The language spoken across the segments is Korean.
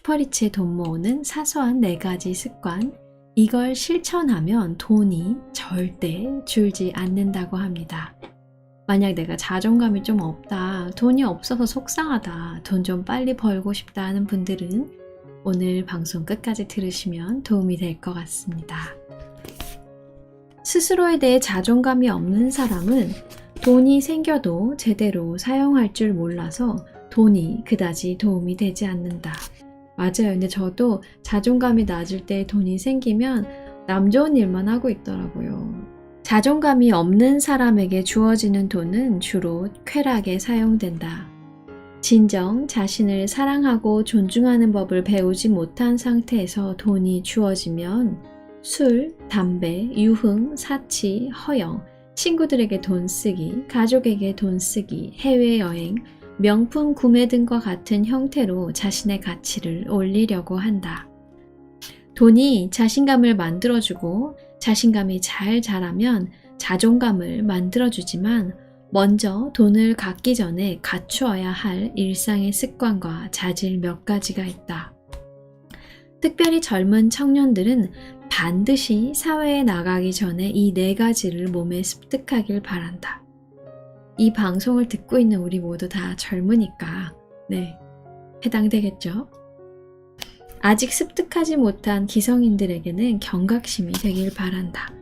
슈퍼리치에 돈 모으는 사소한 4가지 습관, 이걸 실천하면 돈이 절대 줄지 않는다고 합니다. 만약 내가 자존감이 좀 없다, 돈이 없어서 속상하다, 돈 좀 빨리 벌고 싶다 하는 분들은 오늘 방송 끝까지 들으시면 도움이 될 것 같습니다. 스스로에 대해 자존감이 없는 사람은 돈이 생겨도 제대로 사용할 줄 몰라서 돈이 그다지 도움이 되지 않는다. 맞아요. 근데 저도 자존감이 낮을 때 돈이 생기면 남 좋은 일만 하고 있더라고요. 자존감이 없는 사람에게 주어지는 돈은 주로 쾌락에 사용된다. 진정 자신을 사랑하고 존중하는 법을 배우지 못한 상태에서 돈이 주어지면 술, 담배, 유흥, 사치, 허영, 친구들에게 돈 쓰기, 가족에게 돈 쓰기, 해외여행, 명품 구매 등과 같은 형태로 자신의 가치를 올리려고 한다. 돈이 자신감을 만들어주고 자신감이 잘 자라면 자존감을 만들어주지만 먼저 돈을 갖기 전에 갖추어야 할 일상의 습관과 자질 몇 가지가 있다. 특별히 젊은 청년들은 반드시 사회에 나가기 전에 이 4가지를 몸에 습득하길 바란다. 이 방송을 듣고 있는 우리 모두 다 젊으니까 해당되겠죠? 아직 습득하지 못한 기성인들에게는 경각심이 되길 바란다.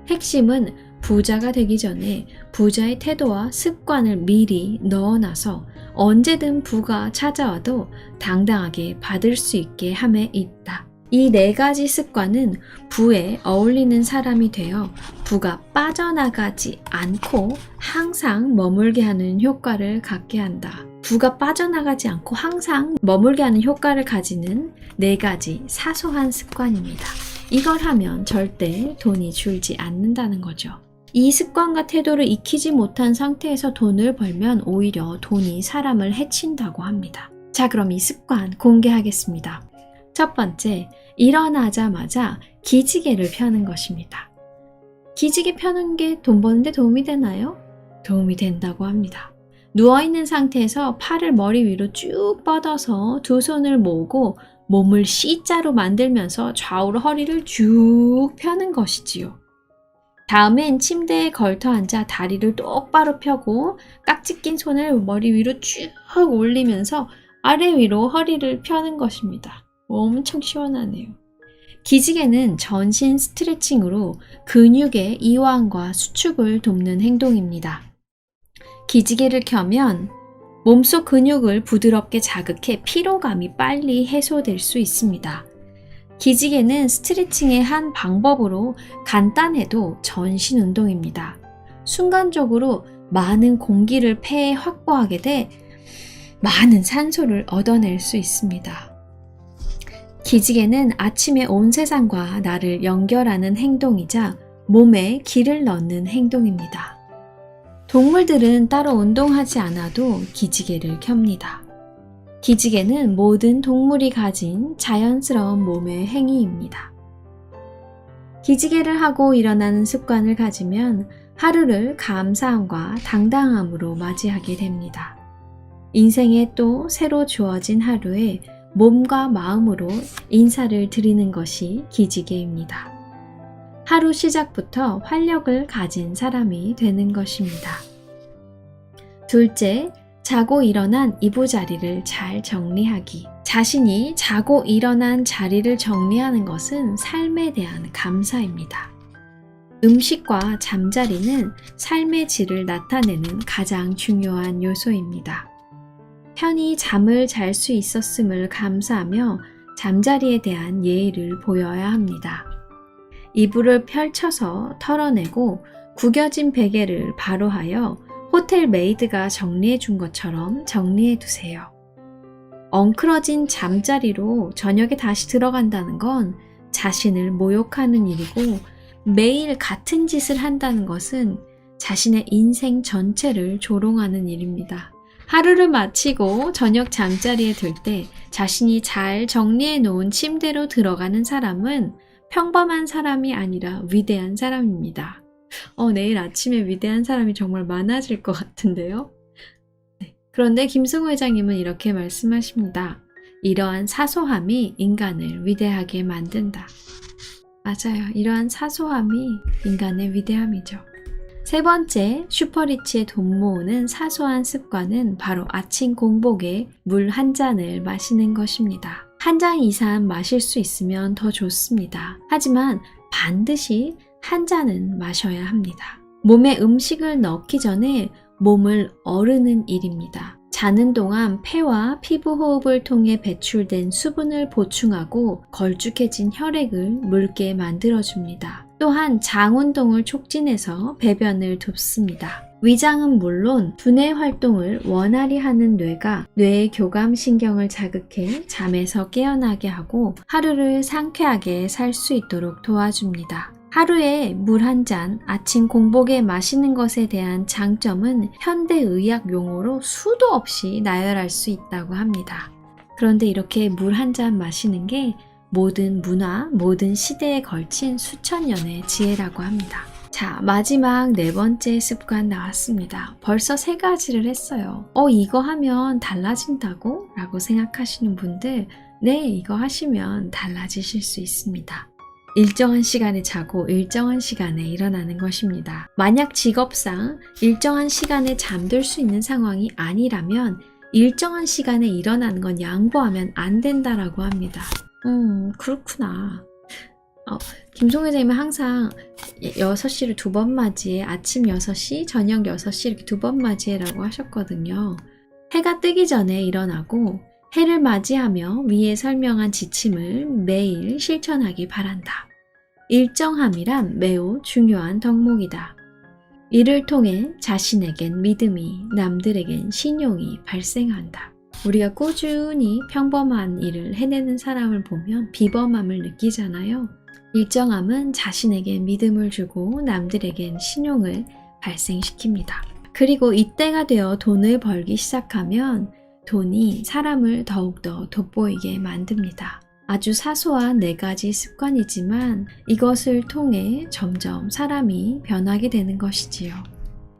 핵심은 부자가 되기 전에 부자의 태도와 습관을 미리 넣어놔서 언제든 부가 찾아와도 당당하게 받을 수 있게 함에 있다. 이 4가지 습관은 부에 어울리는 사람이 되어 부가 빠져나가지 않고 항상 머물게 하는 효과를 갖게 한다. 부가 빠져나가지 않고 항상 머물게 하는 효과를 가지는 4가지 사소한 습관입니다. 이걸 하면 절대 돈이 줄지 않는다는 거죠. 이 습관과 태도를 익히지 못한 상태에서 돈을 벌면 오히려 돈이 사람을 해친다고 합니다. 자, 그럼 이 습관 공개하겠습니다. 첫 번째, 일어나자마자 기지개를 펴는 것입니다. 기지개 펴는 게 돈 버는데 도움이 되나요? 도움이 된다고 합니다. 누워있는 상태에서 팔을 머리 위로 쭉 뻗어서 두 손을 모으고 몸을 C자로 만들면서 좌우로 허리를 쭉 펴는 것이지요. 다음엔 침대에 걸터 앉아 다리를 똑바로 펴고 깍지 낀 손을 머리 위로 쭉 올리면서 아래 위로 허리를 펴는 것입니다. 엄청 시원하네요. 기지개는 전신 스트레칭으로 근육의 이완과 수축을 돕는 행동입니다. 기지개를 켜면 몸속 근육을 부드럽게 자극해 피로감이 빨리 해소될 수 있습니다. 기지개는 스트레칭의 한 방법으로 간단해도 전신 운동입니다. 순간적으로 많은 공기를 폐에 확보하게 돼 많은 산소를 얻어낼 수 있습니다. 기지개는 아침에 온 세상과 나를 연결하는 행동이자 몸에 기를 넣는 행동입니다. 동물들은 따로 운동하지 않아도 기지개를 켭니다. 기지개는 모든 동물이 가진 자연스러운 몸의 행위입니다. 기지개를 하고 일어나는 습관을 가지면 하루를 감사함과 당당함으로 맞이하게 됩니다. 인생에 또 새로 주어진 하루에 몸과 마음으로 인사를 드리는 것이 기지개입니다. 하루 시작부터 활력을 가진 사람이 되는 것입니다. 둘째, 자고 일어난 이부자리를 잘 정리하기. 자신이 자고 일어난 자리를 정리하는 것은 삶에 대한 감사입니다. 음식과 잠자리는 삶의 질을 나타내는 가장 중요한 요소입니다. 편히 잠을 잘 수 있었음을 감사하며 잠자리에 대한 예의를 보여야 합니다. 이불을 펼쳐서 털어내고 구겨진 베개를 바로 하여 호텔 메이드가 정리해 준 것처럼 정리해 두세요. 엉클어진 잠자리로 저녁에 다시 들어간다는 건 자신을 모욕하는 일이고 매일 같은 짓을 한다는 것은 자신의 인생 전체를 조롱하는 일입니다. 하루를 마치고 저녁 잠자리에 들 때 자신이 잘 정리해 놓은 침대로 들어가는 사람은 평범한 사람이 아니라 위대한 사람입니다. 내일 아침에 위대한 사람이 정말 많아질 것 같은데요. 그런데 김승우 회장님은 이렇게 말씀하십니다. 이러한 사소함이 인간을 위대하게 만든다. 맞아요. 이러한 사소함이 인간의 위대함이죠. 세 번째, 슈퍼리치의 돈 모으는 사소한 습관은 바로 아침 공복에 물 한 잔을 마시는 것입니다. 한 잔 이상 마실 수 있으면 더 좋습니다. 하지만 반드시 한 잔은 마셔야 합니다. 몸에 음식을 넣기 전에 몸을 어르는 일입니다. 자는 동안 폐와 피부 호흡을 통해 배출된 수분을 보충하고 걸쭉해진 혈액을 묽게 만들어줍니다. 또한 장 운동을 촉진해서 배변을 돕습니다. 위장은 물론 두뇌 활동을 원활히 하는 뇌가 뇌의 교감신경을 자극해 잠에서 깨어나게 하고 하루를 상쾌하게 살 수 있도록 도와줍니다. 하루에 물 한 잔 아침 공복에 마시는 것에 대한 장점은 현대의학 용어로 수도 없이 나열할 수 있다고 합니다. 그런데 이렇게 물 한 잔 마시는 게 모든 문화, 모든 시대에 걸친 수천 년의 지혜라고 합니다. 자, 마지막 네 번째 습관 나왔습니다. 벌써 세 가지를 했어요. 이거 하면 달라진다고? 라고 생각하시는 분들, 네, 이거 하시면 달라지실 수 있습니다. 일정한 시간에 자고 일정한 시간에 일어나는 것입니다. 만약 직업상 일정한 시간에 잠들 수 있는 상황이 아니라면 일정한 시간에 일어나는 건 양보하면 안 된다라고 합니다. 그렇구나. 김송 회장님은 항상 6시를 2번 맞이해, 아침 6시, 저녁 6시 이렇게 2번 맞이해라고 하셨거든요. 해가 뜨기 전에 일어나고 해를 맞이하며 위에 설명한 지침을 매일 실천하기 바란다. 일정함이란 매우 중요한 덕목이다. 이를 통해 자신에겐 믿음이, 남들에겐 신용이 발생한다. 우리가 꾸준히 평범한 일을 해내는 사람을 보면 비범함을 느끼잖아요. 일정함은 자신에게 믿음을 주고 남들에겐 신용을 발생시킵니다. 그리고 이때가 되어 돈을 벌기 시작하면 돈이 사람을 더욱더 돋보이게 만듭니다. 아주 사소한 4가지 습관이지만 이것을 통해 점점 사람이 변하게 되는 것이지요.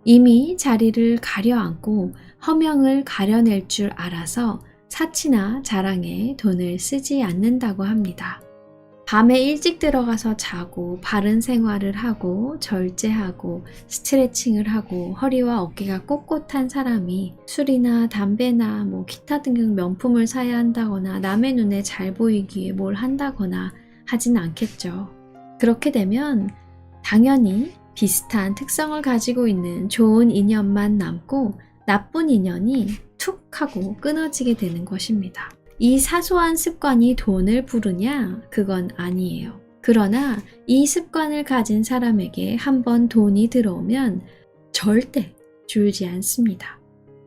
이미 자리를 가려앉고 허명을 가려낼 줄 알아서 사치나 자랑에 돈을 쓰지 않는다고 합니다. 밤에 일찍 들어가서 자고 바른 생활을 하고 절제하고 스트레칭을 하고 허리와 어깨가 꼿꼿한 사람이 술이나 담배나 기타 등등 명품을 사야 한다거나 남의 눈에 잘 보이기 위해 뭘 한다거나 하진 않겠죠. 그렇게 되면 당연히 비슷한 특성을 가지고 있는 좋은 인연만 남고 나쁜 인연이 툭 하고 끊어지게 되는 것입니다. 이 사소한 습관이 돈을 부르냐? 그건 아니에요. 그러나 이 습관을 가진 사람에게 한번 돈이 들어오면 절대 줄지 않습니다.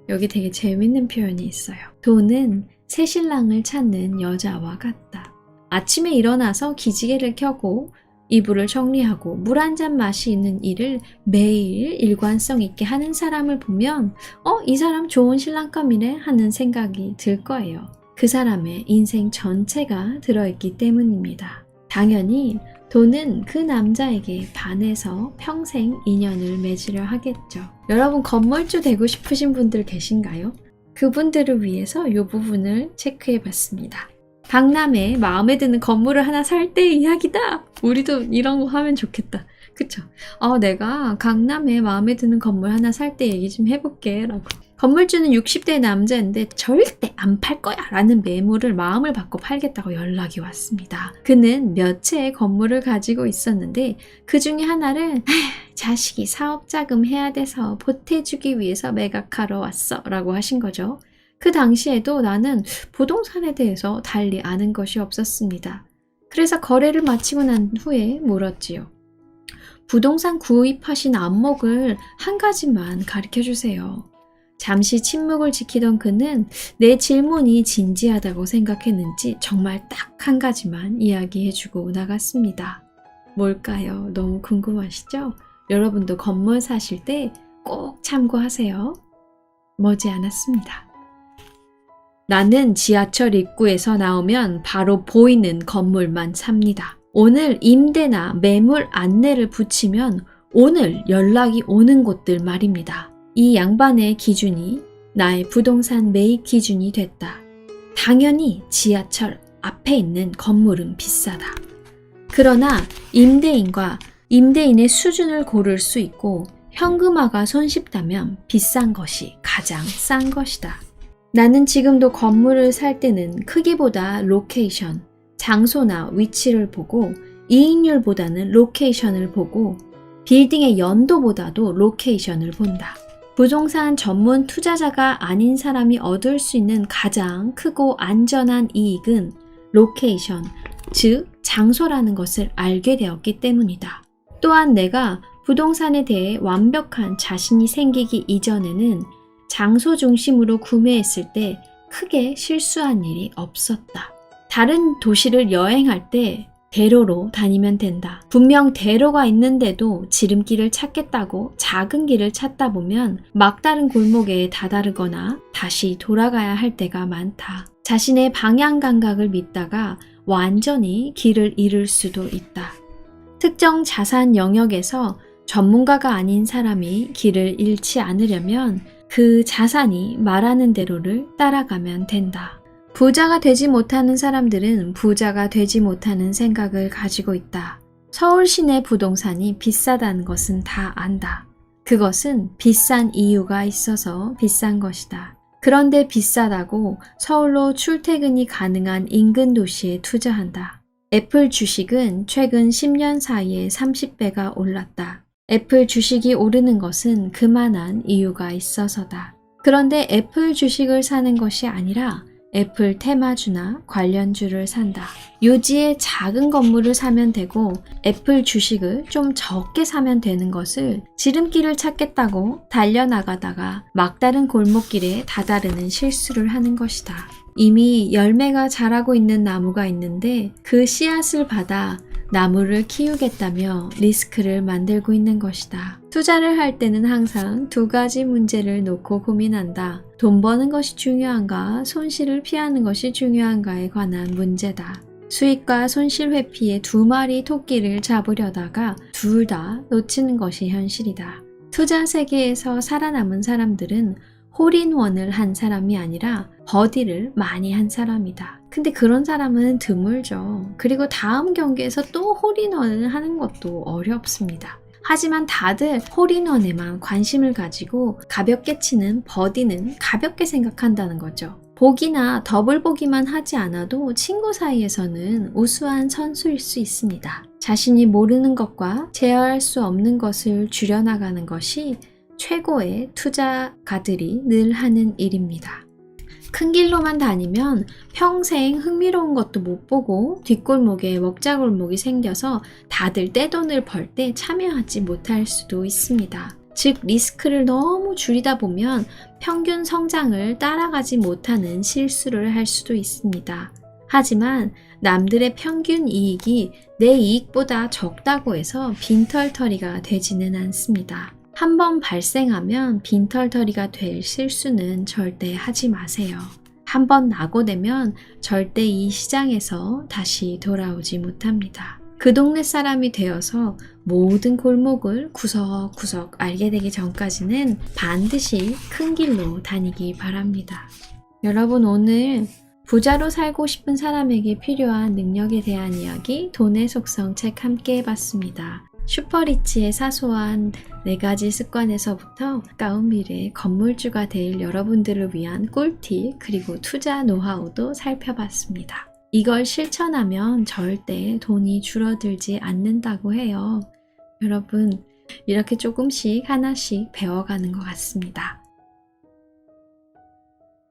여기 되게 재밌는 표현이 있어요. 돈은 새신랑을 찾는 여자와 같다. 아침에 일어나서 기지개를 켜고 이불을 정리하고 물 한 잔 마시는 일을 매일 일관성 있게 하는 사람을 보면 이 사람 좋은 신랑감이네 하는 생각이 들 거예요. 그 사람의 인생 전체가 들어있기 때문입니다. 당연히 돈은 그 남자에게 반해서 평생 인연을 맺으려 하겠죠. 여러분 건물주 되고 싶으신 분들 계신가요? 그분들을 위해서 이 부분을 체크해 봤습니다. 강남에 마음에 드는 건물을 하나 살 때의 이야기다. 우리도 이런 거 하면 좋겠다. 그쵸? 내가 강남에 마음에 드는 건물 하나 살 때 얘기 좀 해볼게 라고. 건물주는 60대 남자인데 절대 안 팔 거야 라는 매물을 마음을 받고 팔겠다고 연락이 왔습니다. 그는 몇 채의 건물을 가지고 있었는데 그 중에 하나를 자식이 사업 자금 해야 돼서 보태주기 위해서 매각하러 왔어 라고 하신 거죠. 그 당시에도 나는 부동산에 대해서 달리 아는 것이 없었습니다. 그래서 거래를 마치고 난 후에 물었지요. 부동산 구입하신 안목을 한 가지만 가르쳐주세요. 잠시 침묵을 지키던 그는 내 질문이 진지하다고 생각했는지 정말 딱 한 가지만 이야기해주고 나갔습니다. 뭘까요? 너무 궁금하시죠? 여러분도 건물 사실 때 꼭 참고하세요. 머지않았습니다. 나는 지하철 입구에서 나오면 바로 보이는 건물만 삽니다. 오늘 임대나 매물 안내를 붙이면 오늘 연락이 오는 곳들 말입니다. 이 양반의 기준이 나의 부동산 매입 기준이 됐다. 당연히 지하철 앞에 있는 건물은 비싸다. 그러나 임대인과 임대인의 수준을 고를 수 있고 현금화가 손쉽다면 비싼 것이 가장 싼 것이다. 나는 지금도 건물을 살 때는 크기보다 로케이션, 장소나 위치를 보고 이익률보다는 로케이션을 보고 빌딩의 연도보다도 로케이션을 본다. 부동산 전문 투자자가 아닌 사람이 얻을 수 있는 가장 크고 안전한 이익은 로케이션, 즉 장소라는 것을 알게 되었기 때문이다. 또한 내가 부동산에 대해 완벽한 자신이 생기기 이전에는 장소 중심으로 구매했을 때 크게 실수한 일이 없었다. 다른 도시를 여행할 때 대로로 다니면 된다. 분명 대로가 있는데도 지름길을 찾겠다고 작은 길을 찾다 보면 막다른 골목에 다다르거나 다시 돌아가야 할 때가 많다. 자신의 방향 감각을 믿다가 완전히 길을 잃을 수도 있다. 특정 자산 영역에서 전문가가 아닌 사람이 길을 잃지 않으려면 그 자산이 말하는 대로를 따라가면 된다. 부자가 되지 못하는 사람들은 부자가 되지 못하는 생각을 가지고 있다. 서울 시내 부동산이 비싸다는 것은 다 안다. 그것은 비싼 이유가 있어서 비싼 것이다. 그런데 비싸다고 서울로 출퇴근이 가능한 인근 도시에 투자한다. 애플 주식은 최근 10년 사이에 30배가 올랐다. 애플 주식이 오르는 것은 그만한 이유가 있어서다. 그런데 애플 주식을 사는 것이 아니라 애플 테마주나 관련주를 산다. 요지에 작은 건물을 사면 되고 애플 주식을 좀 적게 사면 되는 것을 지름길을 찾겠다고 달려나가다가 막다른 골목길에 다다르는 실수를 하는 것이다. 이미 열매가 자라고 있는 나무가 있는데 그 씨앗을 받아 나무를 키우겠다며 리스크를 만들고 있는 것이다. 투자를 할 때는 항상 두 가지 문제를 놓고 고민한다. 돈 버는 것이 중요한가, 손실을 피하는 것이 중요한가에 관한 문제다. 수익과 손실 회피의 두 마리 토끼를 잡으려다가 둘 다 놓치는 것이 현실이다. 투자 세계에서 살아남은 사람들은 홀인원을 한 사람이 아니라 버디를 많이 한 사람이다. 근데 그런 사람은 드물죠. 그리고 다음 경기에서 또 홀인원을 하는 것도 어렵습니다. 하지만 다들 홀인원에만 관심을 가지고 가볍게 치는 버디는 가볍게 생각한다는 거죠. 보기나 더블 보기만 하지 않아도 친구 사이에서는 우수한 선수일 수 있습니다. 자신이 모르는 것과 제어할 수 없는 것을 줄여나가는 것이 최고의 투자가들이 늘 하는 일입니다. 큰 길로만 다니면 평생 흥미로운 것도 못 보고 뒷골목에 먹자골목이 생겨서 다들 떼돈을 벌 때 참여하지 못할 수도 있습니다. 즉 리스크를 너무 줄이다 보면 평균 성장을 따라가지 못하는 실수를 할 수도 있습니다. 하지만 남들의 평균 이익이 내 이익보다 적다고 해서 빈털터리가 되지는 않습니다. 한번 발생하면 빈털터리가 될 실수는 절대 하지 마세요. 한번 낙오되면 절대 이 시장에서 다시 돌아오지 못합니다. 그 동네 사람이 되어서 모든 골목을 구석구석 알게 되기 전까지는 반드시 큰 길로 다니기 바랍니다. 여러분 오늘 부자로 살고 싶은 사람에게 필요한 능력에 대한 이야기 돈의 속성 책 함께 해봤습니다. 슈퍼리치의 사소한 4가지 습관에서부터 가까운 미래의 건물주가 될 여러분들을 위한 꿀팁 그리고 투자 노하우도 살펴봤습니다. 이걸 실천하면 절대 돈이 줄어들지 않는다고 해요. 여러분 이렇게 조금씩 하나씩 배워가는 것 같습니다.